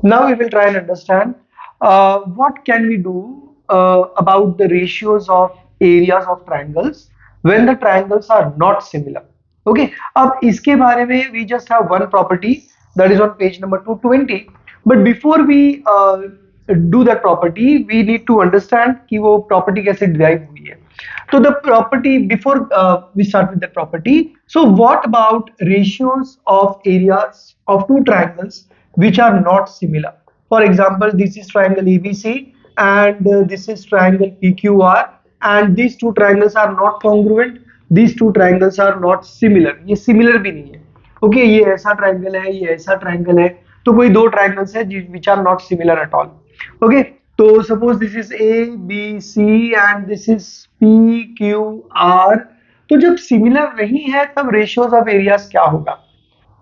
Now we will try and understand what can we do about the ratios of areas of triangles when the triangles are not similar. Okay, अब इसके बारे में we just have one property that is on page number 220. But before we do that property, we need to understand कि वो property कैसे derive हुई है. So the property before we start with the property. So what about ratios of areas of two triangles which are not similar? For example, this is triangle ABC and this is triangle PQR, and these two triangles are not congruent. These two triangles are not similar. ये similar भी नहीं है. Okay, ये ऐसा triangle है, ये ऐसा triangle है. तो कोई दो triangles है which are not similar at all. Okay, तो suppose this is A, B, C and this is P, Q, R. तो जब सिमिलर नहीं है तब रेशियोज ऑफ एरियाज क्या होगा?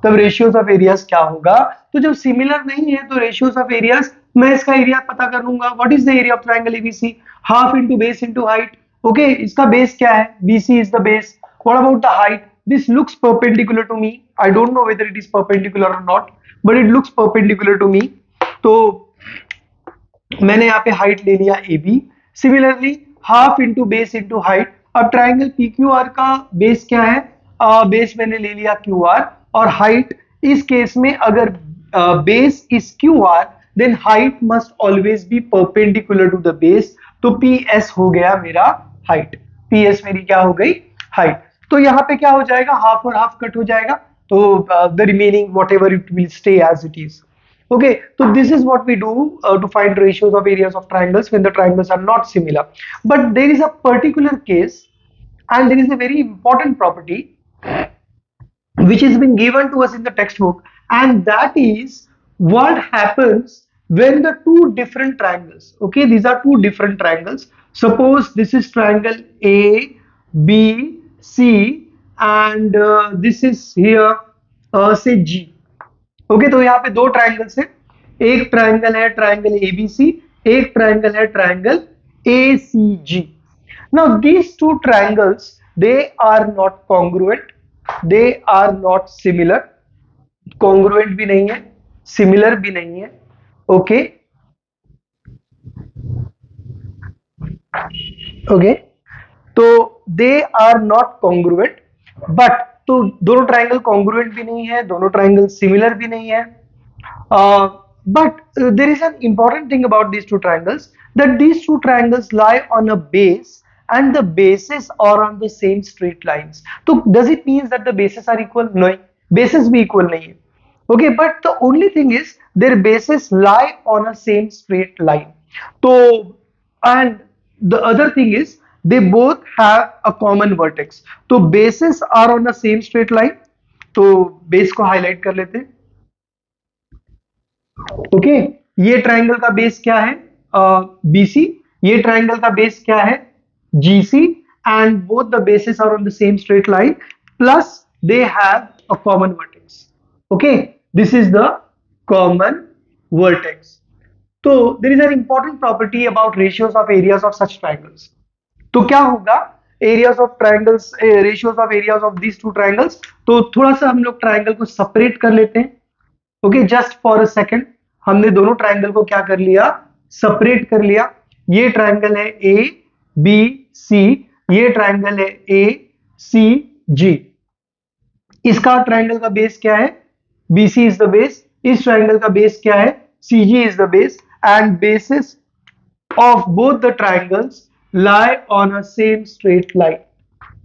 तब रेशियोज ऑफ एरियाज क्या होगा? तो जब सिमिलर नहीं है तो रेशियोज ऑफ एरियाज, मैं इसका एरिया पता कर लूंगा. What is the area of triangle ABC? Half into base into height. Okay, इसका बेस क्या है? BC is the base. What about the height? This looks perpendicular to me. I don't know whether it is perpendicular और not, but it looks perpendicular to me. तो मैंने यहाँ पे height ले लिया AB. Similarly half into base into height. अब triangle PQR का base क्या है? बेस मैंने ले लिया QR और हाइट. इस केस में अगर base is QR then height must always be perpendicular to the base. तो PS हो गया मेरा हाइट. PS मेरी क्या हो गई? हाइट. तो यहाँ पे क्या हो जाएगा? हाफ और हाफ कट हो जाएगा. तो the remaining whatever it will stay as it is. Okay, so this is what we do to find ratios of areas of triangles when the triangles are not similar. But there is a particular case and there is a very important property which has been given to us in the textbook, and that is what happens when the two different triangles, okay, these are two different triangles. Suppose this is triangle A, B, C and this is here say G. Okay, तो यहाँ पे दो triangles हैं. एक triangle है triangle ABC, एक triangle है triangle ACG. Now these two triangles they are not congruent, they are not similar. Congruent भी नहीं है, सिमिलर भी नहीं है. ओके ओके, तो they are not congruent. But तो दोनों ट्राइंगल कॉन्ग्रुएंट भी नहीं है, दोनों ट्राइंगल सिमिलर भी नहीं है. But there is an important thing about these two triangles, that these two triangles lie on a base and the bases are on the same straight lines. So does it mean that the bases are equal? No, bases भी equal नहीं है. Okay, but the only thing is their bases lie on a same straight line. So and the other thing is they both have a common vertex. तो bases are on the same straight line. तो base को highlight कर लेते हैं. Okay, ये triangle का base क्या है? BC. ये ट्राइंगल का बेस क्या है? GC. And both the bases are on the same straight line plus they have a common vertex. Okay, this is the common vertex. तो there is an important property about ratios of areas of such triangles. तो क्या होगा? Areas of triangles, ratios of areas of these two triangles. तो थोड़ा सा हम लोग triangle को सेपरेट कर लेते हैं. Okay, just for a second हमने दोनों ट्राइंगल को क्या कर लिया? सेपरेट कर लिया. ये ट्राइंगल है ABC, ये ट्राइंगल है ACG. इसका ट्राइंगल का बेस क्या है? BC is the base. इस ट्राइंगल का बेस क्या है? CG is the base. And bases of both the triangles lie on a same straight line.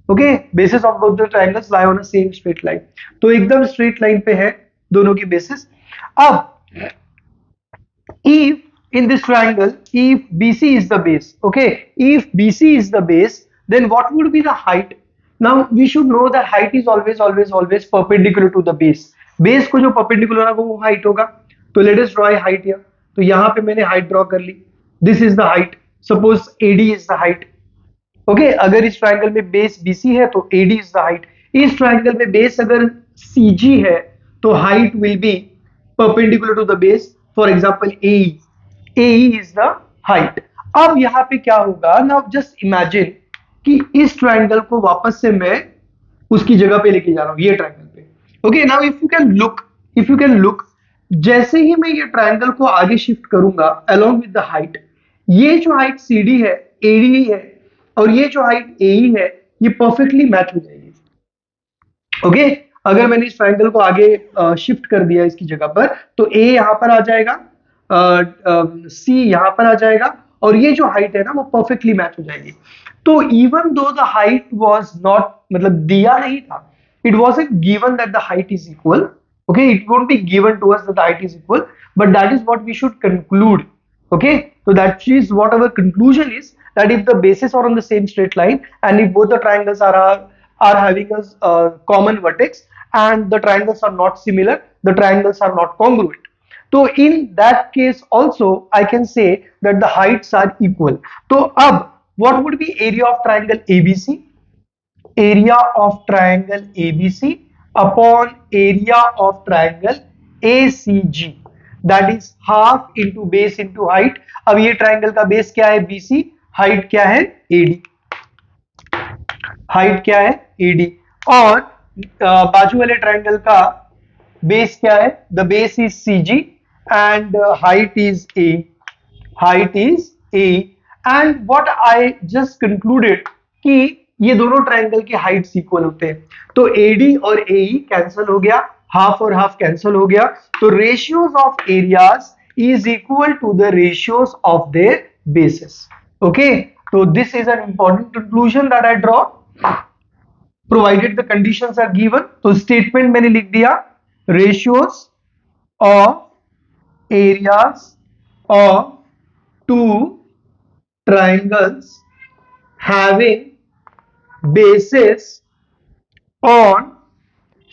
Okay, basis of both the triangles lie on a same straight line. तो एकदम straight line पे है दोनों की basis. अब if in this triangle, if BC is the base, okay, if BC is the base, then what would be the height? Now we should know that height is always perpendicular to the base. Base को जो perpendicular होगा वो height होगा. तो let us draw a height here. तो यहाँ पे मैंने height draw कर ली. This is the height. Suppose AD is the height. Okay, अगर इस ट्राइंगल में बेस BC है तो AD is the height. इस ट्राइंगल में बेस अगर CG है तो height will be perpendicular to the base. For example, AE. AE is the height. अब यहाँ पे क्या होगा? Now just imagine कि इस ट्राइंगल को वापस से मैं उसकी जगह पे लेके जा रहा हूँ, ये ट्राइंगल पे. Okay, now if you can look जैसे ही मैं ये ट्रायंगल को आगे शिफ्ट करूंगा अलोंग विद द हाइट, ये जो हाइट CD है, AD है, और ये जो हाइट AE है, ये परफेक्टली मैच हो जाएगी। ओके, अगर मैंने इस ट्रायंगल को आगे शिफ्ट कर दिया इसकी जगह पर, तो A यहां पर आ जाएगा, C यहां पर आ जाएगा, और ये जो हाइट है ना वो परफेक्टली मैच हो जाएगी। तो even though the height was not, मतलब दिया नहीं था, it wasn't given that the height is equal, okay, it won't be given to us that the height is equal, but that is what we should conclude. Okay, so that is what our conclusion is, that if the bases are on the same straight line and if both the triangles are having a common vertex and the triangles are not similar, the triangles are not congruent. So in that case also I can say that the heights are equal. So ab what would be area of triangle ABC? Area of triangle ABC upon area of triangle ACG, that is half into base into height. अब ये triangle का base क्या है? BC, height क्या है? AD, height क्या है? AD, और बाजू वाले ट्राइंगल का बेस क्या है? The base is CG and height is A, height is A, and what I just concluded कि ये दोनों ट्राइंगल के हाइट्स इक्वल होते हैं, तो AD और AE कैंसिल हो गया, हाफ और हाफ कैंसिल हो गया, तो ratios of areas is equal to the ratios of their bases. Okay, तो this is an important conclusion that I draw provided the conditions are given. तो statement मैंने लिख दिया, ratios of areas of two triangles having bases on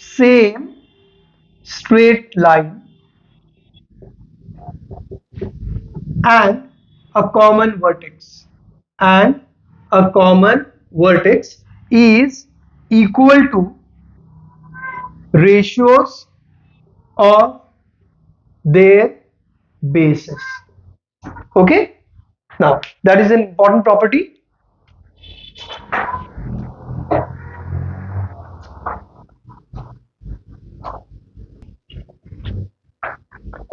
same straight line and a common vertex, and a common vertex is equal to ratios of their bases. Okay, now that is an important property.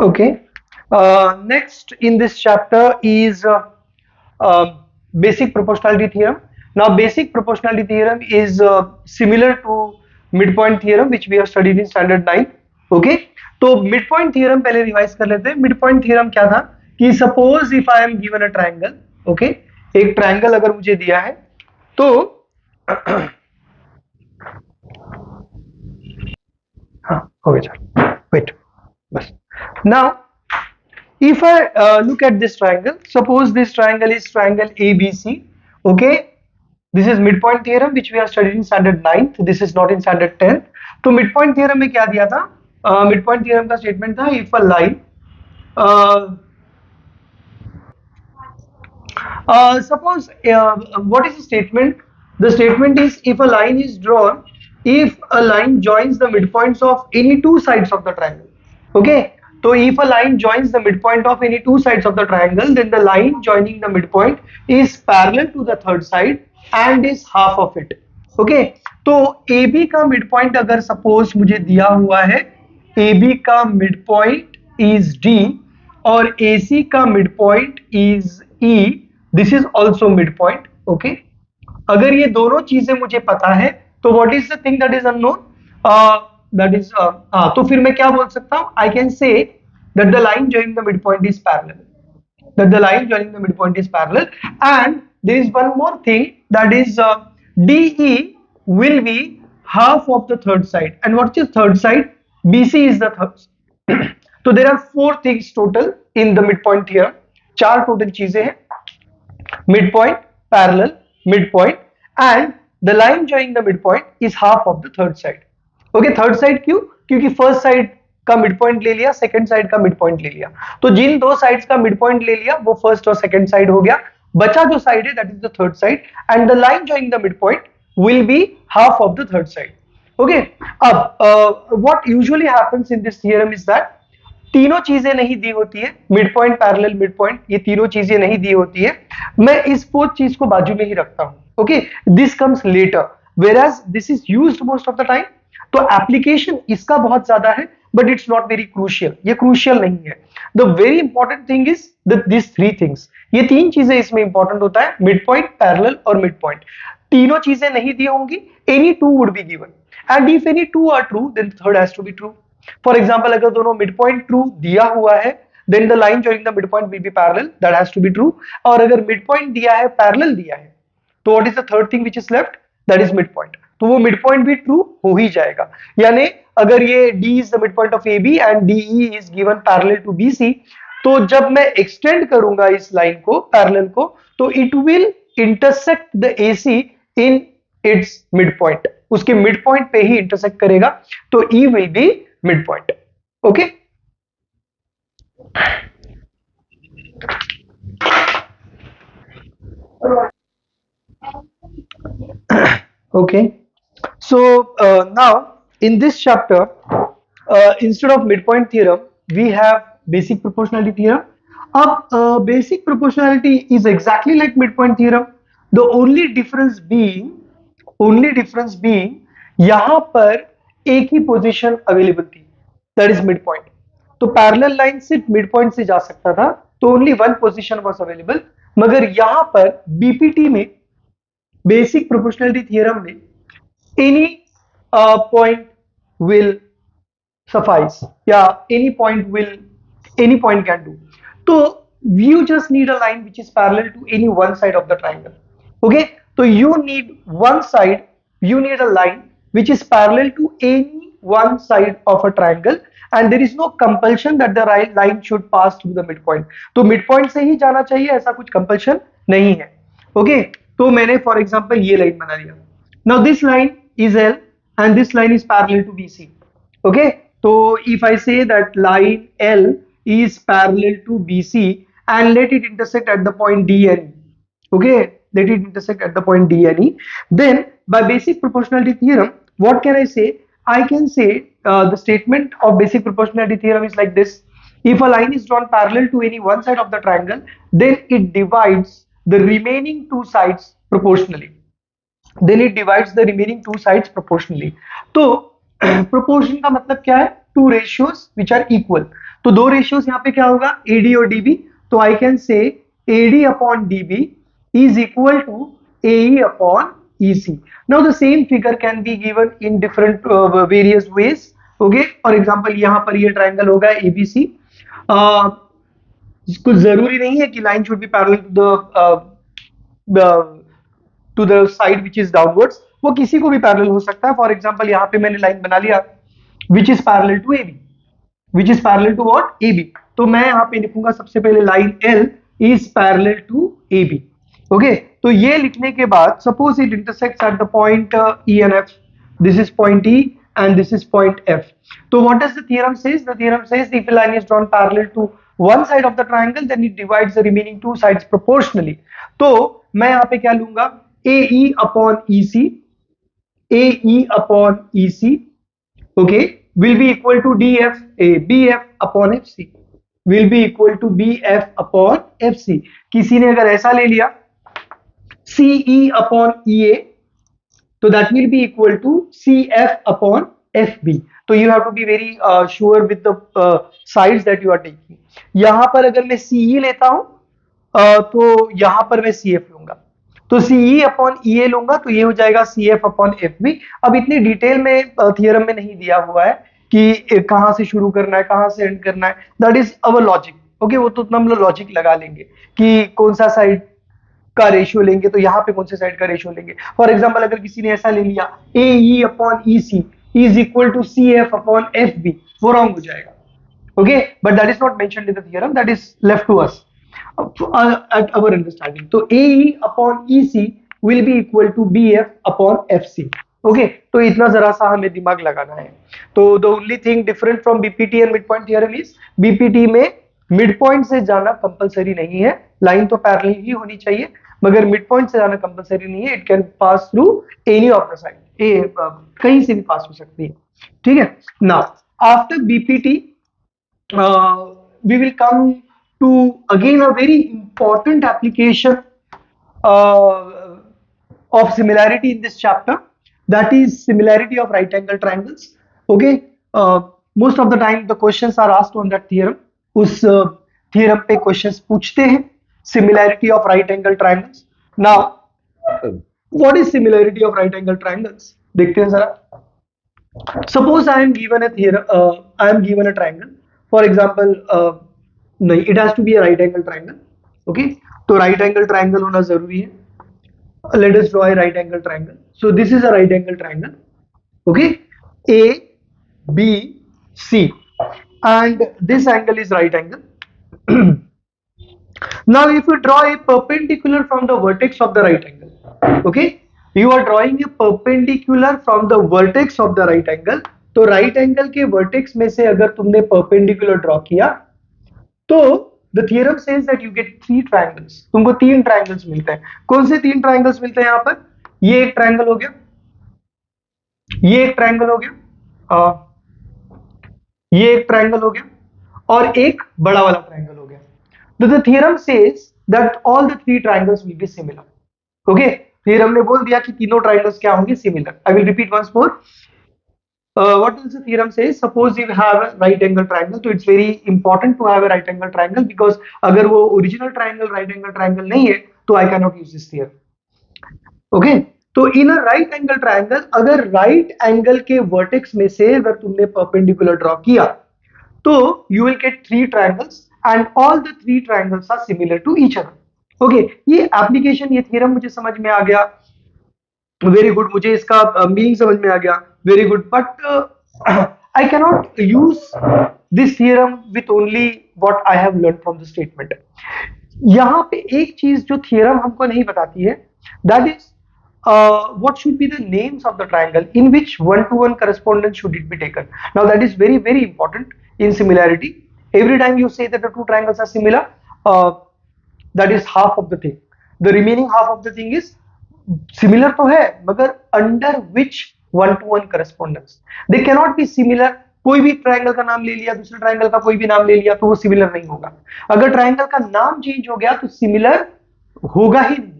Okay, next in this chapter is basic proportionality theorem. Now basic proportionality theorem is similar to midpoint theorem which we have studied in standard 9. Okay, तो mid point theorem पहले revise कर लेते हैं. Mid point theorem क्या था कि suppose if I am given a triangle, okay, एक triangle अगर मुझे दिया है तो हाँ हो गया, वेट बस. Now if I look at this triangle, suppose this triangle is triangle ABC, okay, this is midpoint theorem which we are studying in standard 9th, this is not in standard 10th. तो midpoint theorem में क्या दिया था? midpoint theorem का statement था, if a line suppose what is the statement? The statement is if a line is drawn, if a line joins the midpoints of any two sides of the triangle. Okay, so if a line joins the midpoint of any two sides of the triangle, then the line joining the midpoint is parallel to the third side and is half of it. Okay, तो AB का midpoint अगर suppose मुझे दिया हुआ है, AB का midpoint is D और AC का midpoint is E, this is also midpoint. Okay, अगर ये दोनों चीजें मुझे पता है तो what is the thing that is unknown? That is तो फिर मैं क्या बोल सकता हूं? I can say that the line joining the midpoint is parallel. That the line joining the midpoint is parallel, and there is one more thing, that is DE will be half of the third side. And what is third side? BC is the third. So there are four things total in the midpoint theorem. चार total चीजें हैं, midpoint, parallel, midpoint, and the line joining the midpoint is half of the third side. Okay, third side क्यों? क्योंकि first side का midpoint ले लिया, second side का midpoint ले लिया, तो जिन दो sides का midpoint ले लिया वो first और second side हो गया, बचा जो side है that is the third side, and the line joining the midpoint will be half of the third side. Okay, अब what usually happens in this theorem is that तीनों चीजें नहीं दी होती है, mid point, parallel, mid point, ये तीनों चीजें नहीं दी होती है, मैं इस फोर्थ चीज को बाजू में ही रखता हूं. Okay, this comes later, whereas this is used most of the time. तो एप्लीकेशन इसका बहुत ज्यादा है, but it's not very crucial. ये crucial नहीं है. The very important thing is that these three things. ये तीन चीजें इसमें important होता है, midpoint, parallel और midpoint. तीनों चीजें नहीं दी होंगी, any two would be given, and if any two are true, then the third has to be true. For example, अगर दोनों midpoint true दिया हुआ है, then the line joining the midpoint will be parallel, that has to be true. और अगर midpoint दिया है, parallel दिया है, तो what is the third thing which is left? That is midpoint. तो वो midpoint भी true हो ही जाएगा. यानी अगर ये D is the midpoint of AB and DE is given parallel to BC, तो जब मैं extend करूंगा इस लाइन को, parallel को, तो it will intersect the AC in its midpoint. उसके midpoint पे ही intersect करेगा, तो E will be midpoint. Okay? Okay, so now in this chapter, instead of midpoint theorem, we have basic proportionality theorem. अब basic proportionality is exactly like midpoint theorem. The only difference being यहाँ पर एक ही position available थी, that is midpoint. तो parallel line सिर्फ midpoint से जा सकता था, तो only one position was available. मगर यहाँ पर बीपीटी में, बेसिक प्रोपोर्शनलिटी थ्योरम में, any point will suffice, या any point can do. तो you just need a line which is parallel to any one side of the triangle. Okay, so you need a line which is parallel to any one side of a triangle, and there is no compulsion that the line should pass through the midpoint. तो midpoint से ही जाना चाहिए, ऐसा कुछ compulsion नहीं है. Okay, तो मैंने for example ये line बना लिया. Now this line is L and this line is parallel to BC. Okay, so if I say that line L is parallel to BC and let it intersect at the point D and E. Okay, let it intersect at the point D and E. Then by basic proportionality theorem, what can I say? I can say the statement of basic proportionality theorem is like this. If a line is drawn parallel to any one side of the triangle, then it divides the remaining two sides proportionally. तो proportion का मतलब क्या है? Two ratios which are equal. तो दो ratios यहाँ पे क्या होगा? AD और DB. तो I can say AD upon DB is equal to AE upon EC. Now the same figure can be given in different various ways. Okay, for example यहाँ पर ये ट्राइंगल होगा ABC. कुछ जरूरी नहीं है कि line should be parallel to the side which is downwards, वो किसी को भी पैरेलल हो सकता है. फॉर एग्जांपल यहाँ पे मैंने लाइन बना लिया which is parallel to AB, which is parallel to what? AB. तो मैं यहाँ पे लिखूंगा सबसे पहले line L is parallel to AB. Okay, तो ये लिखने के बाद suppose it intersects at the point E and F. This is point E and this is point F. So what does the theorem says? The theorem says if a line is drawn parallel to one side of the triangle, then it divides the remaining two sides proportionally. तो मैं यहाँ पे क्या लूंगा? AE upon EC, AE upon EC, okay, will be equal to DF, BF upon FC, will be equal to BF upon FC. किसी ने अगर ऐसा ले लिया CE upon EA, so that will be equal to CF upon FB. So you have to be very sure with the sides that you are taking. यहाँ पर अगर मैं CE लेता हूँ तो यहाँ पर मैं CF लूंगा, तो CE अपॉन EA लूंगा, तो ये हो जाएगा CF अपॉन FB. अब इतनी डिटेल में थियरम में नहीं दिया हुआ है कि कहाँ से शुरू करना है, कहाँ से एंड करना है. That is our logic. Okay, वो तो हम लोग लॉजिक लगा लेंगे कि कौन सा साइड का रेशियो लेंगे, तो यहाँ पे कौन से साइड का रेशियो लेंगे. फॉर एग्जांपल अगर किसी ने ऐसा ले लिया AE upon EC is equal to CF upon FB, वो रॉन्ग हो जाएगा. Okay, but that is not mentioned in the theorem, that is left to us at our understanding. तो AE upon EC will be equal to BF upon FC. Okay, तो इतना जरा सा हमें दिमाग लगाना है. तो the only thing different from BPT and midpoint theorem is BPT में midpoint से जाना कंपलसरी नहीं है, लाइन तो पैरेलल ही होनी चाहिए, मगर midpoint से जाना कंपलसरी नहीं है. It can pass through any of the side, कहीं से भी पास हो सकती है. ठीक है. Now after BPT we will come to again a very important application of similarity in this chapter, that is similarity of right angle triangles. Okay, most of the time the questions are asked on that theorem, उस theorem पे questions पूछते हैं, similarity of right angle triangles. Now what is similarity of right angle triangles, देखते हैं जरा। Suppose I am given a theorem, I am given a triangle. For example, नहीं, it has to be a right angle triangle. Okay, तो right angle triangle होना जरूरी है. Let us draw a right angle triangle. So this is a right angle triangle. Okay, A, B, C, and this angle is right angle. Now, if you draw a perpendicular from the vertex of the right angle, okay, you are drawing a perpendicular from the vertex of the right angle. तो right angle के vertex में से अगर तुमने perpendicular draw किया, तो the theorem says that you get 3 triangles. तुमको 3 triangles मिलते हैं. कौन से 3 triangles मिलते हैं यहाँ पर? ये एक triangle हो गया, ये एक triangle हो गया, ये एक triangle हो गया, और एक बड़ा वाला triangle हो गया. So the theorem says that all the 3 triangles will be similar. Okay, theorem ने बोल दिया कि तीनों triangles क्या होंगे? Similar. I will repeat once more. What does the theorem say? Suppose you have a right angle triangle, so it's very important to have a right angle triangle, because अगर वो original triangle right angle triangle नहीं है, तो I cannot use this theorem. Okay, तो in a right angle triangle, अगर right angle के vertex में से अगर तुमने perpendicular draw किया, तो you will get 3 triangles and all the 3 triangles are similar to each other. Okay, ये application, ये theorem मुझे समझ में आ गया, वेरी गुड, मुझे इसका मीनिंग समझ में आ गया, very good, but I cannot use this theorem with only what I have learn from the statement. यहाँ पे एक चीज जो थियरम हमको नहीं बताती है, that is what should be the names of the triangle in which one-to-one correspondence should it be taken. Now that is very very important in similarity. Every time you say that the two triangles are similar, that is half of the thing. The remaining half of the thing is similar तो है, मगर under which one to one correspondence. They cannot be similar. कोई भी triangle का नाम ले लिया, दूसरे ट्रायंगल का कोई भी नाम ले लिया, तो वो सिमिलर नहीं होगा. अगर ट्रायंगल का नाम चेंज हो गया तो सिमिलर होगा ही नहीं.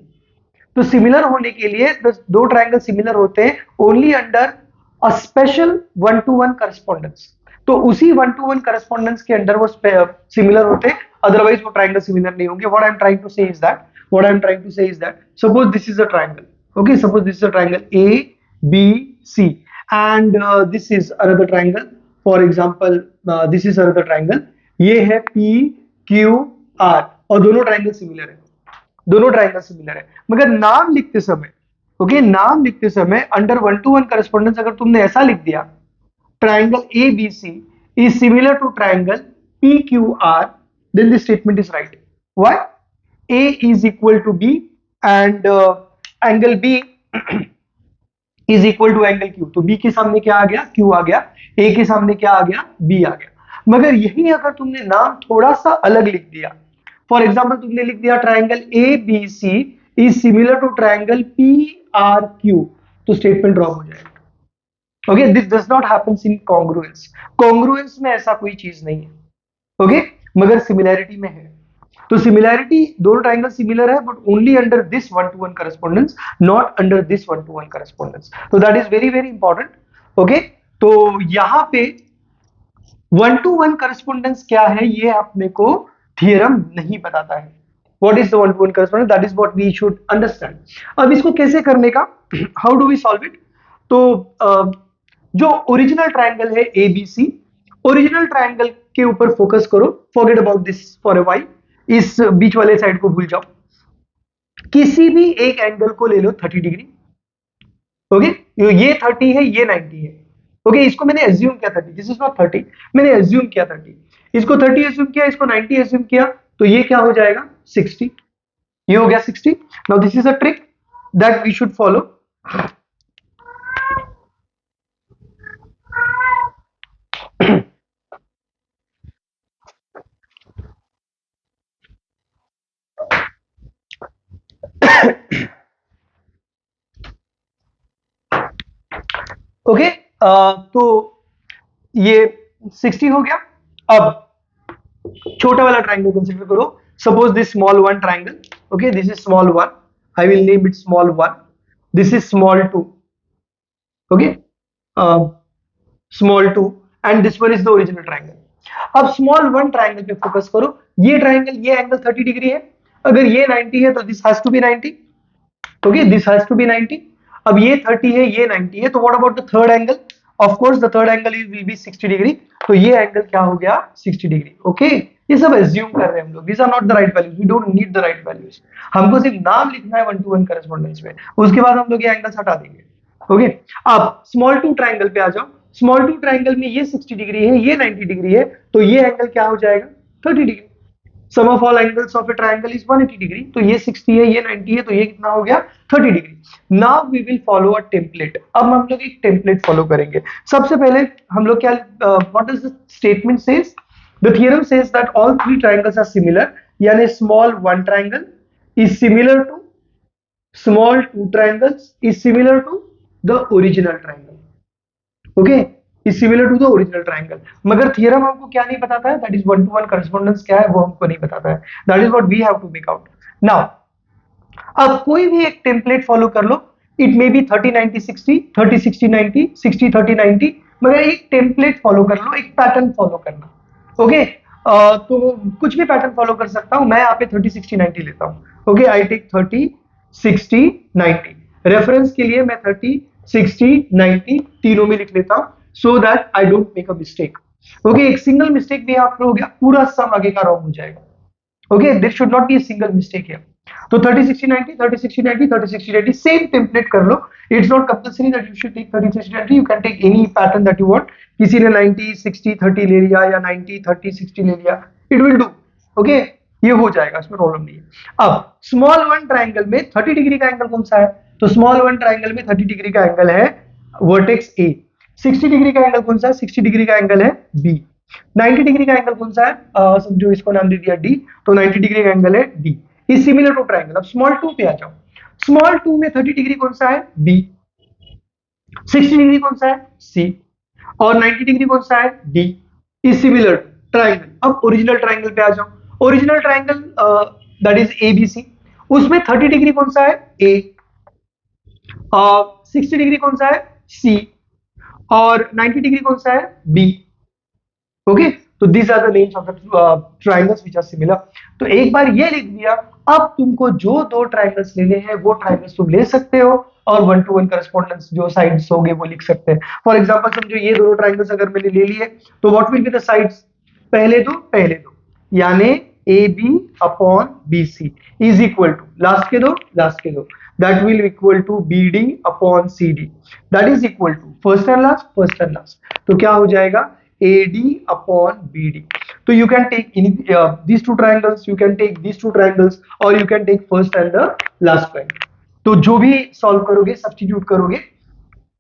तो सिमिलर होने के लिए दो ट्रायंगल सिमिलर होते हैं only under a special one to one correspondence. तो उसी वन टू वन करस्पॉन्डेंस के अंडर वो सिमिलर होते हैं, अदरवाइज वो ट्रायंगल सिमिलर नहीं होंगे. What I am trying to say is that, what I'm trying to say is that suppose this is a triangle. Okay, suppose this is a triangle A, B, C, and this is another triangle. For example, this is another triangle. ये है P, Q, R, और दोनों triangle similar है, दोनों triangle similar है, मगर नाम लिखते समय, ओके, नाम लिखते समय under one to one correspondence अगर तुमने ऐसा लिख दिया, triangle ABC is similar to triangle PQR, then the statement is right. Why? A is equal to B and angle B is equal to angle Q. तो B के सामने क्या आ गया? Q आ गया. A के सामने क्या आ गया? B आ गया. मगर यही अगर तुमने नाम थोड़ा सा अलग लिख दिया, फॉर एग्जाम्पल तुमने लिख दिया triangle ABC is similar to triangle PRQ, तो स्टेटमेंट ड्रॉप हो जाएगा. Okay, this does not happens in congruence. Congruence में ऐसा कोई चीज नहीं है, ओके, मगर सिमिलैरिटी में है. तो सिमिलैरिटी, दोनों ट्राइंगल सिमिलर है but only under this one to one correspondence, not under this one to one correspondence. तो that is very very important. Okay, तो यहां पे वन टू वन करस्पॉन्डेंस क्या है ये अपने को थियरम नहीं बताता है. What is the one to one correspondence, that is what we should understand. अब इसको कैसे करने का, how do we solve it. तो जो ओरिजिनल ट्राइंगल है ABC, ओरिजिनल ट्राइंगल के ऊपर फोकस करो, forget about this for a while. इस बीच वाले साइड को भूल जाओ. किसी भी एक एंगल को ले लो 30 डिग्री. ओके, ये 30 है, ये 90 है. ओके, इसको मैंने एज्यूम किया 30, दिस इज नॉट 30, मैंने एज्यूम किया 30. इसको 30 एज्यूम किया, इसको 90 एज्यूम किया, तो ये क्या हो जाएगा? 60. ये हो गया 60. Now this is a trick that we should follow. Okay, तो ये 60 हो गया. अब छोटा वाला ट्राइंगल कंसीडर करो. Suppose this small one triangle. Okay, this is small one, I will name it small one. This is small two. Okay, small two, and this one is the original triangle. अब small one triangle पे focus करो। ये triangle, ये angle 30 degree है। अगर ये 90 है तो this has to be 90। Okay, this has to be 90। अब ये 30 है, ये 90 है, तो what about the third angle? Of course the third angle will be 60 degree. तो ये एंगल क्या हो गया? 60 डिग्री। ओके, ये सब एज्यूम कर रहे हैं हम लोग। These are not the right values, we don't need the right values. हमको सिर्फ नाम लिखना है 1 to 1 करेस्पॉन्डेंस में, उसके बाद हम लोग ये एंगल्स हटा देंगे। ओके, अब स्मॉल टू ट्राइंगल पे आ जाओ। स्मॉल टू ट्राइंगल में ये 60 डिग्री है, ये 90 डिग्री है, तो ये एंगल क्या हो जाएगा? 30 degree. Sum of all angles of a triangle is 180 degree. तो ये 60 है, ये 90 है, तो ये कितना हो गया? 30 degree. Now we will follow a template. अब हम लोग एक टेम्पलेट फॉलो करेंगे। सबसे पहले हम लोग क्या, what does the statement says? The theorem says that all three triangles are similar, यानी small one triangle is similar to small two triangles is similar to the original triangle. Okay, is similar to the original triangle. मगर theorem हमको क्या नहीं बताता है? That is 1 to 1 correspondence क्या है वो हमको नहीं बताता है। That is what we have to make out. Now अब कोई भी एक टेम्पलेट फॉलो कर लो। इट मे बी 30 90 60, 30 60 90, 60 30 90, मगर एक टेम्पलेट फॉलो कर लो, एक पैटर्न फॉलो करना। ओके, तो कुछ भी पैटर्न फॉलो कर सकता हूं मैं। यहाँ पे 30 60 90 लेता हूं। Okay, I take 30 60 90। रेफरेंस के लिए मैं 30 60 90 तीनों में लिख लेता हूं, so that I don't make a mistake. Okay, एक सिंगल मिस्टेक भी आप हो गया, पूरा सम आगे का रॉन्ग हो जाएगा। Okay, there should not be a single mistake here. तो 30 60 90, 30 60 90, 30 60 90 सेम टेम्पलेट कर लो। It's not compulsory that you should take 30 60 90, you can take any pattern that you want. किसी ने 90 60 30 ले लिया या 90 30 60 ले लिया, इट विल डू। ओके, ये हो जाएगा, इसमें प्रॉब्लम नहीं है। अब स्मॉल वन ट्राइंगल में 30 डिग्री का एंगल कौन सा है? तो स्मॉल वन ट्राइंगल में 30 डिग्री का एंगल है वर्टेक्स ए। 60 डिग्री का एंगल कौन सा है? 60 डिग्री का एंगल है बी। 90 डिग्री का एंगल कौन सा है? समझो इसको नाम दे दिया डी, तो 90 डिग्री का एंगल है D. Is similar to triangle. अब स्मॉल टू पे आ जाओ। स्मॉल टू में 30 डिग्री कौन सा है? बी। 60 डिग्री कौन सा है? सी। और 90 डिग्री कौन सा है? D. Is similar to triangle. अब ओरिजिनल ट्राइंगल पे आ जाओ। Original triangle that is ABC, उसमें 30 डिग्री कौन सा है? ए। 60 डिग्री कौन सा है? सी। और 90 डिग्री कौन सा है? बी। ओके, तो these are the names of the triangles which are similar. तो एक बार ये लिख दिया। अब तुमको जो दो ट्राइंगल्स लेने हैं वो ट्राइंगल्स तुम ले सकते हो, और 1 to 1 करस्पॉन्डेंस जो साइड्स होंगे वो लिख सकते हैं। फॉर एग्जांपल समझो ये दोनों ट्राइंगल्स अगर मैंने ले लिए, तो what will be the sides? पहले दो, यानी A B upon B C is equal to last के दो, that will equal to B D upon C D, that is equal to first and last. तो क्या हो जाएगा? AD upon BD. So you can take these two triangles, you can take these two triangles, or you can take first and the last triangle. तो जो भी solve करोगे, substitute करोगे,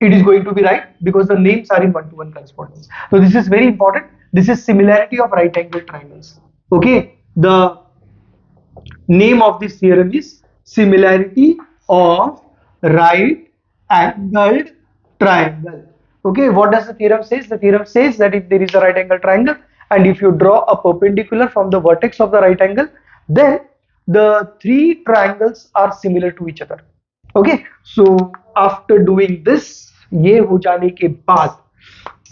it is going to be right because the names are in 1 to 1 correspondence. So this is very important. This is similarity of right angle triangles. Okay, the name of this theorem is similarity of right angled triangle. Okay, what does the theorem says? The theorem says that if there is a right angle triangle and if you draw a perpendicular from the vertex of the right angle, then the three triangles are similar to each other. Okay, so after doing this, ये हो जाने के बाद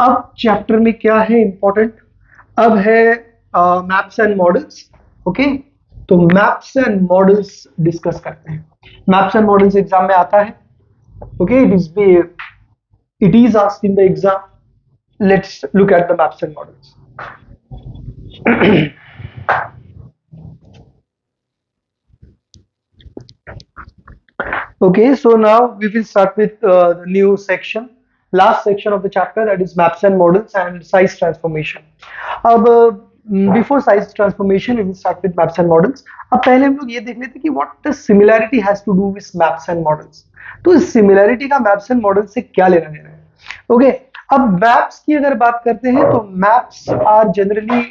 अब chapter में क्या है important? अब है मैप्स एंड मॉडल्स। ओके, तो मैप्स एंड मॉडल्स डिस्कस करते हैं। मैप्स एंड मॉडल्स एग्जाम में आता है। Okay, it is asked in the exam. Let's look at the maps and models. Okay, so now we will start with the new section, last section of the chapter, that is maps and models and size transformation. अब before size transformation we will start with maps and models. अब पहले हम लोग ये देख लेते हैं कि what the similarity has to do with maps and models. तो similarity का maps and models से क्या लेना देना है? ओके, अब मैप्स की अगर बात करते हैं तो maps are generally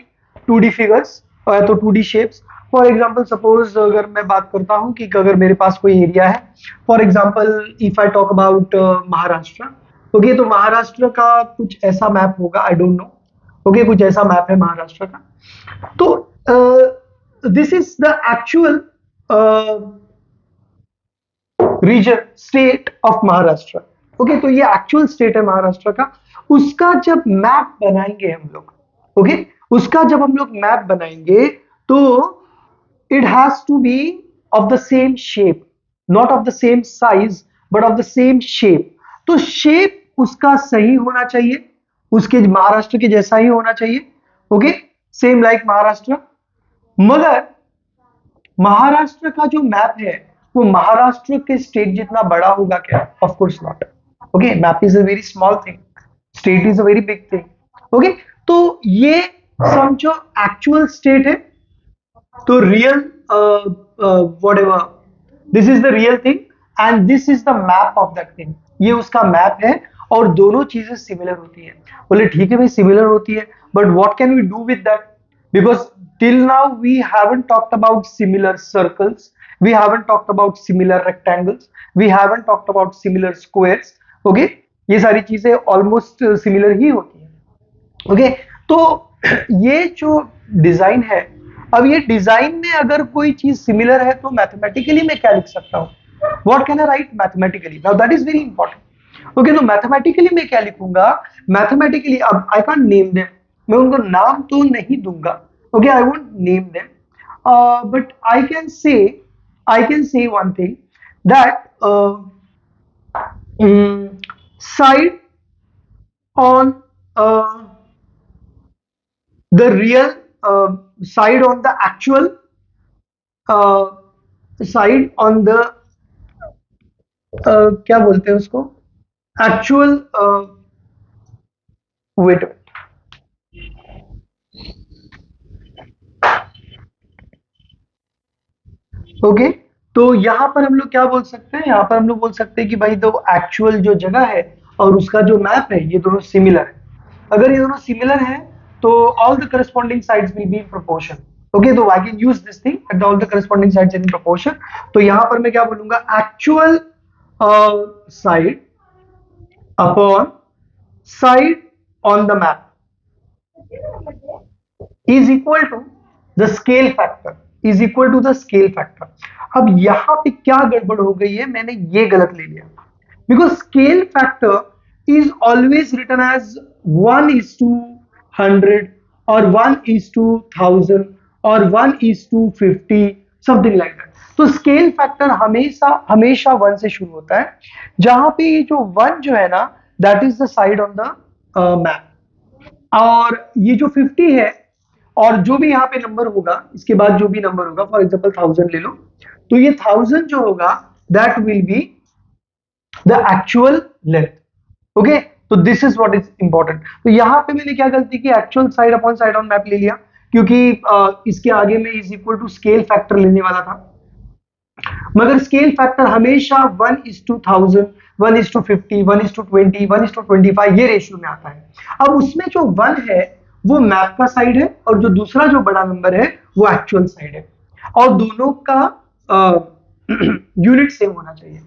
2D figures, तो 2D shapes. For example suppose अगर मैं बात करता हूं कि अगर मेरे पास कोई एरिया है, for example if I talk about Maharashtra. Okay, तो महाराष्ट्र का कुछ ऐसा मैप होगा, आई डोंट नो। ओके, कुछ ऐसा मैप है महाराष्ट्र का। तो this is the actual region, state of Maharashtra. Okay, तो ये एक्चुअल स्टेट है महाराष्ट्र का। उसका जब मैप बनाएंगे हम लोग, ओके, उसका जब हम लोग मैप बनाएंगे तो it has to be of the same shape, not of the same size but of the same shape। तो शेप उसका सही होना चाहिए, उसके महाराष्ट्र के जैसा ही होना चाहिए, ओके, सेम लाइक महाराष्ट्र। मगर महाराष्ट्र का जो मैप है वो महाराष्ट्र के स्टेट जितना बड़ा होगा क्या? Of course not. Okay, map is a very small thing, state is a very big thing. Okay, तो ये समझो एक्चुअल स्टेट है, तो real whatever, this is the real thing and this is the map of that thing. ये उसका map है और दोनों चीजें सिमिलर होती है। बोले ठीक है भाई, सिमिलर होती है, but what can we do with that? Because till now we haven't talked about similar circles, we haven't talked about similar rectangles, we haven't talked about similar squares। Okay, ये सारी चीजें ऑलमोस्ट सिमिलर ही होती है। Okay, तो ये जो design है, अब ये डिजाइन में अगर कोई चीज सिमिलर है तो मैथमेटिकली मैं क्या लिख सकता हूं? What can I right mathematically? Now that is very important. Okay, तो मैथमेटिकली मैं क्या लिखूंगा? मैथमेटिकली अब आई कांट नेम देम, मैं उनको नाम तो नहीं दूंगा। Okay, I won't name them, but I can say one thing that side on the real side on the actual uh, side on the क्या बोलते हैं उसको? एक्चुअल वेट, ओके, तो यहां पर हम लोग क्या बोल सकते हैं? यहां पर हम लोग बोल सकते हैं कि भाई दो एक्चुअल जो जगह है और उसका जो मैप है ये दोनों सिमिलर है। अगर ये दोनों सिमिलर है तो all the corresponding sides will be in proportion. Okay, तो I can use this thing at all the corresponding sides in proportion. तो यहां पर मैं क्या बोलूंगा? Actual side upon side on the map is equal to the scale factor, is equal to the scale factor. अब यहां पे क्या गड़बड़ हो गई है, मैंने ये गलत ले लिया, because scale factor is always written as 1:100 और 1:1000 और 1:50, समथिंग लाइक दैट। तो स्केल फैक्टर हमेशा हमेशा 1 से शुरू होता है, जहां पे ये जो 1 जो है ना, that is the side on the map, और ये जो 50 है और जो भी यहाँ पे नंबर होगा इसके बाद जो भी नंबर होगा, फॉर एग्जांपल 1000 ले लो, तो ये 1000 जो होगा that will be the actual length. Okay, तो this is what is important. तो यहाँ पे मैंने क्या गलती की? Actual side upon side on map ले लिया, क्योंकि इसके आगे में is equal to scale factor लेने वाला था, मगर स्केल फैक्टर हमेशा 1:1000, 1:50, 1:20, 1:25 ये रेशियो में आता है। अब उसमें जो 1 है वो मैप का साइड है और जो दूसरा जो बड़ा नंबर है वो एक्चुअल साइड है, और दोनों का यूनिट सेम होना चाहिए।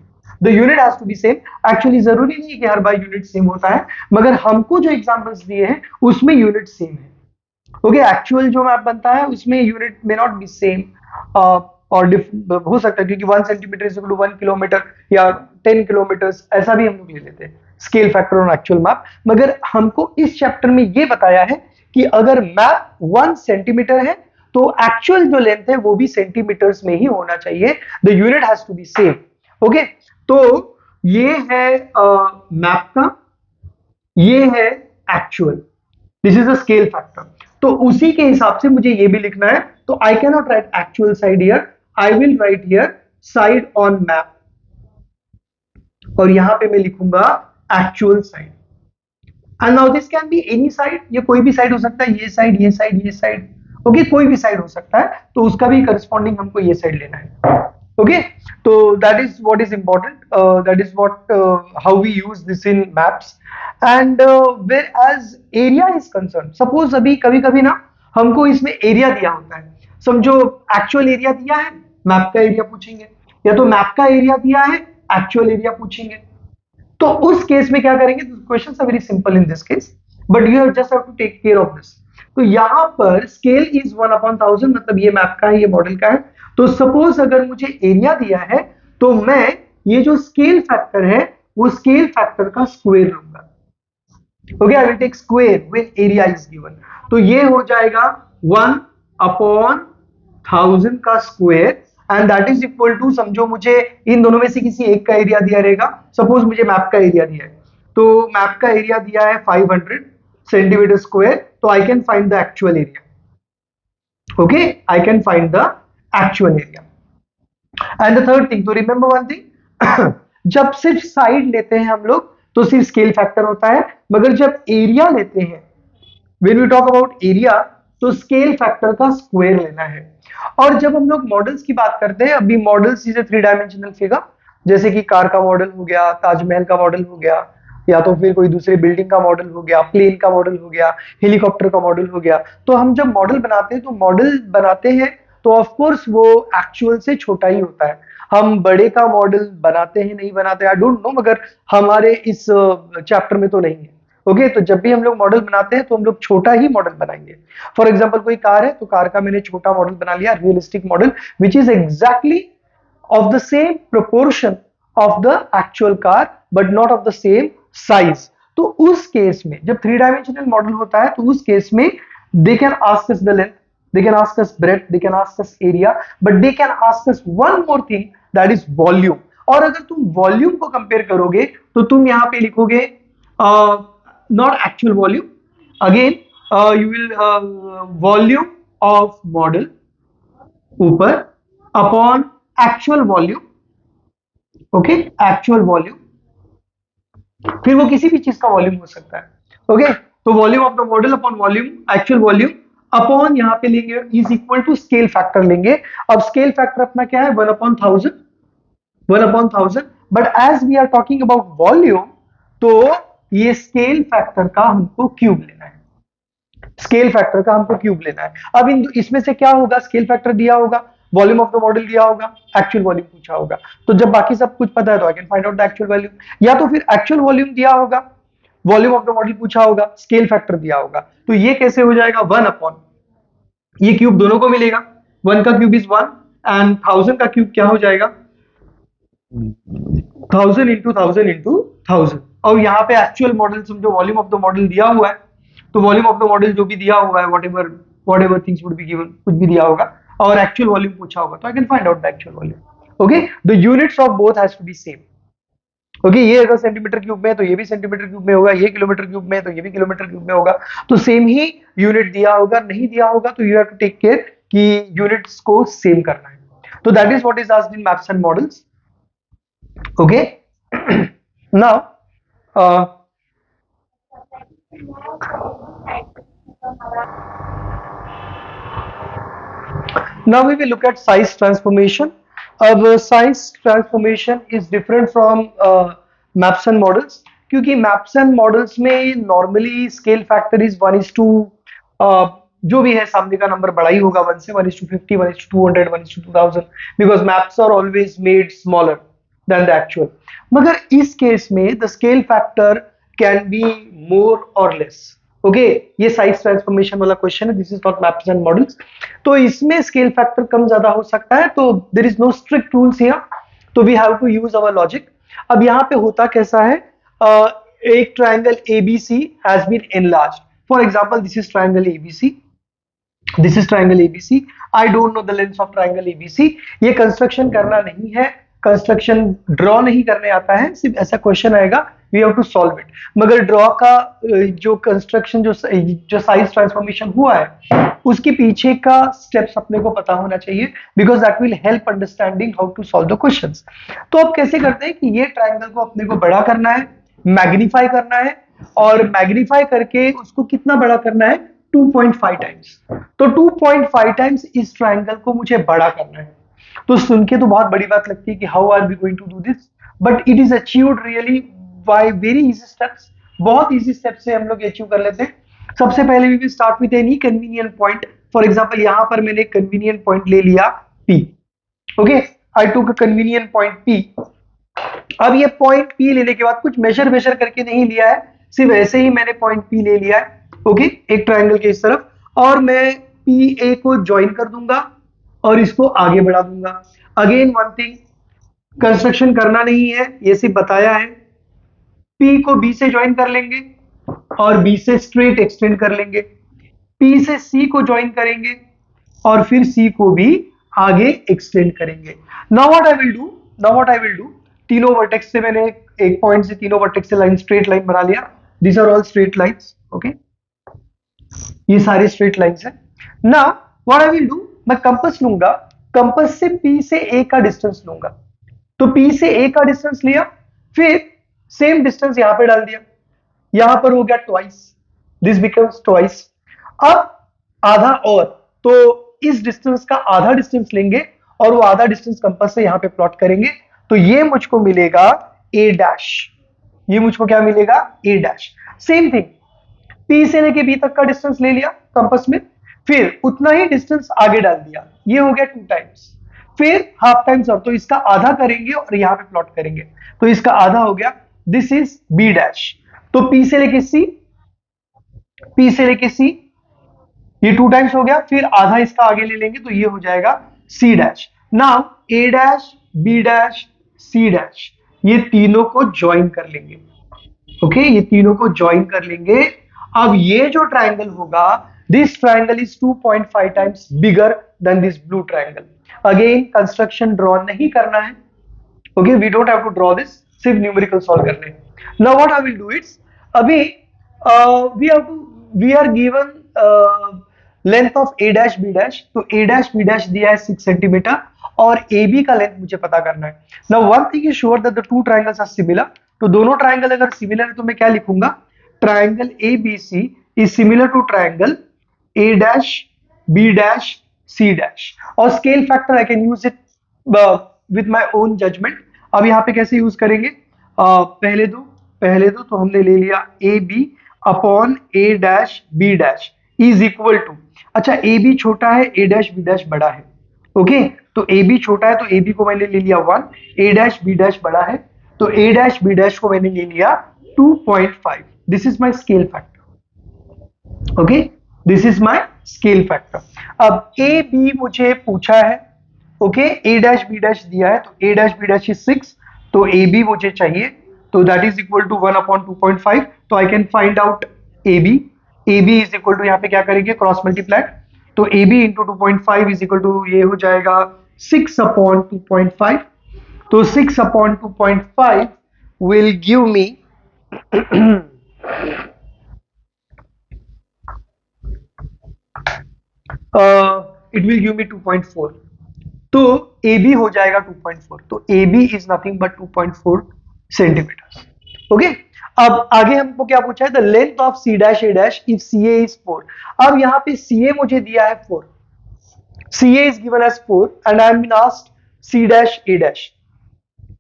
The unit has to be same. Actually जरूरी नहीं है कि हर बार यूनिट सेम होता है, मगर हमको जो एग्जांपल्स दिए हैं उसमें यूनिट सेम है। ओके, एक्चुअल जो मैप बनता है उसमें unit may not be same, और हो सकता है, क्योंकि 1 centimetre is equal to 1 kilometre या 10 किलोमीटर, ऐसा भी हम लोग ले लेते हैं scale factor on actual map. मगर हमको इस चैप्टर में ये बताया है कि अगर मैप 1 सेंटीमीटर है तो एक्चुअल जो लेंथ है वो भी सेंटीमीटर्स में ही होना चाहिए, the unit has to be same. Okay, तो ये है मैप का, ये है actual, this is a scale factor. तो उसी के हिसाब से मुझे ये भी लिखना है, तो I can not right actual side here, I will write here side on map, और यहां पे मैं लिखूंगा actual side. And now this can be any side, ये कोई भी साइड हो सकता है, ये साइड, ये साइड, ये साइड, ओके, कोई भी साइड हो सकता है, तो उसका भी करस्पॉन्डिंग हमको ये साइड लेना है। ओके, तो that is what is important, that is what how we use this in maps. And whereas area is concerned, suppose अभी कभी कभी ना हमको इसमें एरिया दिया होता है, समझो एक्चुअल एरिया दिया है, मैप का एरिया पूछेंगे, या तो मैप का एरिया दिया है, एक्चुअल एरिया पूछेंगे। तो उस केस में क्या करेंगे? Questions are very simple in this case, but you just have to take care of this. तो यहां पर स्केल इज 1/1000, मतलब ये मैप का है, ये मॉडल का है। तो सपोज अगर मुझे एरिया दिया है तो मैं ये जो स्केल फैक्टर है वो स्केल फैक्टर का स्क्वायर लूंगा। Okay, I will take square when area is given. तो ये हो जाएगा 1/1000 का square, and that is equal to, समझो मुझे इन दोनों में से किसी एक का एरिया दिया रहेगा। सपोज मुझे मैप का एरिया दिया है, तो मैप का एरिया दिया है 500 सेंटीमीटर स्क्वायर, तो I can find the actual area. Okay, I can find the actual area. And the third thing, तो रिमेंबर वन थिंग, जब सिर्फ साइड लेते हैं हम लोग तो सिर्फ स्केल फैक्टर होता है, मगर जब एरिया लेते हैं, when we talk about area, तो स्केल फैक्टर का स्क्वायर लेना है। और जब हम लोग मॉडल्स की बात करते हैं, अभी models is a 3 dimensional figure, जैसे कि कार का मॉडल हो गया, ताजमहल का मॉडल हो गया, या तो फिर कोई दूसरे बिल्डिंग का मॉडल हो गया, प्लेन का मॉडल हो गया, हेलीकॉप्टर का मॉडल हो गया। तो हम जब मॉडल बनाते हैं, तो मॉडल बनाते हैं तो ऑफ कोर्स वो एक्चुअल से छोटा ही होता है। हम बड़े का मॉडल बनाते हैं नहीं बनाते, आई डोंट नो, मगर हमारे इस चैप्टर में तो नहीं है। ओके, तो जब भी हम लोग मॉडल बनाते हैं तो हम लोग छोटा ही मॉडल बनाएंगे। फॉर एग्जांपल कोई कार है, तो कार का मैंने छोटा मॉडल बना लिया, realistic model, which is exactly of the same proportion of the actual car but not of the same size। तो उस केस में जब 3 डायमेंशनल मॉडल होता है, तो उस केस में they can ask us the length, they can ask us breadth, they can ask us area, but they can ask us one more thing, that is volume। और अगर तुम वॉल्यूम को compare करोगे तो तुम यहां पे लिखोगे not actual volume, again you will volume of model ऊपर upon actual volume. Okay, actual volume, फिर वो किसी भी चीज का वॉल्यूम हो सकता है। ओके, तो volume of the model upon volume, actual volume upon यहां पे लेंगे is equal to scale factor लेंगे। अब स्केल फैक्टर अपना क्या है, 1/1000, 1/1000। But as we are talking about volume, तो ये स्केल फैक्टर का हमको क्यूब लेना है, स्केल फैक्टर का हमको क्यूब लेना है। अब इसमें से क्या होगा, स्केल फैक्टर दिया होगा, वॉल्यूम ऑफ द मॉडल दिया होगा, एक्चुअल वॉल्यूम पूछा होगा। तो जब बाकी सब कुछ पता है तो I can find out the actual volume, या तो फिर एक्चुअल वॉल्यूम दिया होगा, वॉल्यूम ऑफ द मॉडल पूछा होगा, स्केल फैक्टर दिया होगा। तो ये कैसे हो जाएगा, 1 अपॉन, ये क्यूब दोनों को मिलेगा, 1 का क्यूब इज 1 एंड 1000 का क्यूब क्या हो जाएगा, 1000 इंटू 1000 इंटू 1000। और यहाँ पे एक्चुअल मॉडल, समझो वॉल्यूम ऑफ द मॉडल दिया हुआ है, तो वॉल्यूम ऑफ द मॉडल जो भी दिया हुआ है, whatever things would be given, कुछ भी दिया होगा, और एक्चुअल वॉल्यूम पूछा होगा, तो I can find out the actual volume. Okay, the units of both has to be same. Okay, ये अगर सेंटीमीटर क्यूब में है तो ये भी सेंटीमीटर क्यूब में होगा, ये किलोमीटर क्यूब में है तो ये भी किलोमीटर क्यूब में होगा। तो सेम ही यूनिट दिया होगा, नहीं दिया होगा तो you have to take care कि यूनिट्स को सेम करना है। तो that is what is asked in maps and models. Okay, now now we will look at size transformation। अब size transformation is different from maps and models, क्योंकि maps and models में normally scale factor is 1:, जो भी है सामने का number बड़ा ही होगा 1 से, 1:50, 1:200, 1:2000, because maps are always made smaller than the actual। मगर इस केस में the scale factor can be more or less। Okay, ये साइज ट्रांसफॉर्मेशन वाला क्वेश्चन है, this is not maps and models. तो इसमें स्केल फैक्टर कम ज्यादा हो सकता है, तो there is no strict rules here, तो we have to use our logic. अब यहाँ पे होता कैसा है, एक triangle ABC has been enlarged, for example this is triangle ABC, this is triangle ABC, I don't know the length of triangle ABC. ये construction करना नहीं है, कंस्ट्रक्शन ड्रॉ नहीं करने आता है, सिर्फ ऐसा क्वेश्चन आएगा, we have to solve it. मगर ड्रॉ का जो कंस्ट्रक्शन, जो साइज ट्रांसफॉर्मेशन हुआ है, उसके पीछे का स्टेप्स अपने को पता होना चाहिए, because that will help understanding how to solve the questions. तो अब कैसे करते हैं कि ये ट्रायंगल को अपने को बड़ा करना है, मैग्नीफाई करना है, और मैग्नीफाई करके उसको कितना बड़ा करना है, 2.5 टाइम्स। तो 2.5 टाइम्स इस ट्रायंगल को मुझे बड़ा करना है। तो सुन के तो बहुत बड़ी बात लगती है कि how are we going to do this, but it is achieved really by very easy steps. बहुत इजी स्टेप से हम लोग अचीव कर लेते हैं। सबसे पहले we will start with any convenient point. For example यहां पर मैंने कन्वीनियंट पॉइंट ले लिया P। ओके, आई टूक अ कन्वीनियंट पॉइंट P। अब ये पॉइंट P लेने के बाद कुछ मेजर करके नहीं लिया है, सिर्फ ऐसे ही मैंने पॉइंट P ले लिया है। ओके, एक ट्रायंगल के इस तरफ, और मैं PA को ज्वाइन कर दूंगा और इसको आगे बढ़ा दूंगा। अगेन वन थिंग, कंस्ट्रक्शन करना नहीं है, ये सिर्फ बताया है। P को B से ज्वाइन कर लेंगे और B से स्ट्रेट एक्सटेंड कर लेंगे, P से C को ज्वाइन करेंगे और फिर C को भी आगे एक्सटेंड करेंगे। Now what I will do, तीनों वर्टेक्स से मैंने एक पॉइंट से तीनों वर्टेक्स से लाइन स्ट्रेट लाइन बना लिया। These are all straight lines, okay, ये सारे स्ट्रेट लाइंस है। Now what I will do, मैं कंपास लूंगा, कंपास से P से A का डिस्टेंस लूंगा, तो P से A का डिस्टेंस लिया, फिर सेम डिस्टेंस यहां पे डाल दिया, यहां पर हो गया ट्वाइस, दिस बिकम्स ट्वाइस। अब आधा और, तो इस डिस्टेंस का आधा डिस्टेंस लेंगे और वो आधा डिस्टेंस कंपास से यहां पे प्लॉट करेंगे, तो ये मुझको मिलेगा A डैश, ये मुझको क्या मिलेगा, A dash. Same thing, P से लेके B तक का डिस्टेंस ले लिया कंपास में, फिर उतना ही डिस्टेंस आगे डाल दिया, ये हो गया 2 टाइम्स, फिर हाफ टाइम्स और, तो इसका आधा करेंगे और यहां पे प्लॉट करेंगे, तो इसका आधा हो गया, दिस इज B डैश। तो P से लेके C, P से लेके C, ये 2 टाइम्स हो गया, फिर आधा इसका आगे ले लेंगे, तो ये हो जाएगा C dash. Now A dash, B dash, C dash, ये तीनों को ज्वाइन कर लेंगे, ओके, ये तीनों को ज्वाइन कर लेंगे। अब ये जो ट्रायंगल होगा, this triangle is 2.5 times bigger than this blue triangle. Again construction draw नहीं करना है, okay, we don't have to draw this, सिर्फ न्यूमेरिकल सॉल्व करने हैं। Now what I will do it's, अभी we are given length of A dash B dash, तो A dash B dash दिया है 6 सेंटीमीटर और AB का लेंथ मुझे पता करना है। Now one thing is sure that the two triangles are similar, तो दोनों ट्रायंगल अगर सिमिलर है तो मैं क्या लिखूंगा, triangle ABC is similar to triangle A dash B dash C dash, और scale factor I can use it with my own judgement. अब यहाँ पे कैसे यूज करेंगे, पहले दो तो हमने ले लिया AB upon A dash B dash is equal to, अच्छा AB छोटा है, A डैश B डैश बड़ा है, ओके, तो AB छोटा है तो AB को मैंने ले लिया 1, A डैश B डैश बड़ा है तो A डैश B डैश को मैंने ले लिया 2.5, this is my scale factor, okay, this is my scale factor. अब A B मुझे पूछा है, okay, A dash B dash दिया है, तो A dash B dash is 6, तो AB मुझे चाहिए, तो that is equal to 1 upon 2.5, तो I can find out AB, AB is equal to, यहाँ पे क्या करेंगे, क्रॉस मल्टीप्लाई, तो AB into 2.5 is equal to, ये हो जाएगा 6 अपॉन 2.5, तो 6 upon 2.5 will give me it will give me 2.4, तो AB हो जाएगा 2.4, तो AB is nothing but 2.4 centimetre, okay. अब आगे हमको क्या पूछा है, the length of C dash A dash if CA is 4। अब यहाँ पे CA मुझे दिया है 4, CA is given as 4 and I am been asked C dash A dash,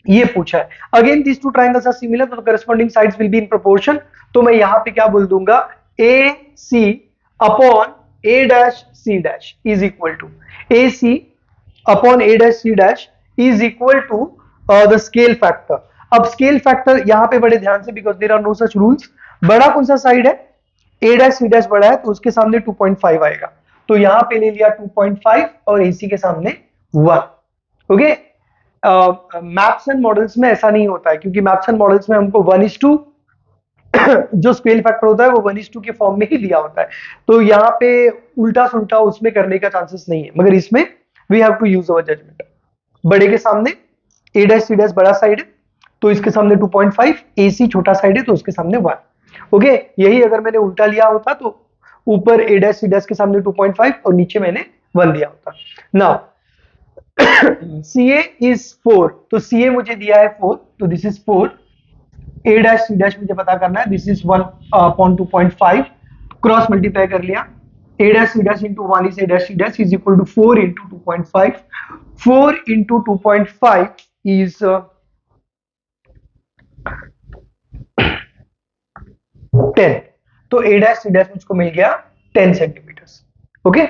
ये पूछा है। Again these two triangles are similar, तो corresponding sides will be in proportion, तो मैं यहाँ पे क्या बोल दूंगा, AC upon A dash C dash is equal to AC upon A dash C dash is equal to the scale factor। अब scale factor यहाँ पे बड़े ध्यान से, because there are no such rules, बड़ा कौन सा साइड है, A डैश C डैश बड़ा है तो उसके सामने 2.5 आएगा, तो यहां पे ले लिया 2.5 और AC के सामने 1, ओके। मैप्स एंड मॉडल्स में ऐसा नहीं होता है, क्योंकि मैप्स एंड मॉडल्स में हमको 1:2 जो स्केल फैक्टर होता है वो 1:2 के फॉर्म में ही दिया होता है, तो यहाँ पे उल्टा सुल्टा उसमें करने का चांसेस नहीं है, मगर इसमें we have to use our judgement. बड़े के सामने A डैश C डैश बड़ा साइड है तो इसके सामने 2.5, AC छोटा साइड है तो उसके सामने 1, ओके। यही अगर मैंने उल्टा लिया होता तो ऊपर A डैश C डैश के सामने 2.5 और नीचे मैंने 1 दिया होता। नाउ CA इज 4, तो CA मुझे दिया है 4, तो this is 4, A dash C dash मुझे पता करना है, this is 1 upon 2.5, cross multiply कर लिया, A dash C dash into 1 is A dash C dash is equal to 4 into 2.5, 4 into 2.5 is 10, तो A डैश C डैश मुझको मिल गया 10 centimetre, okay.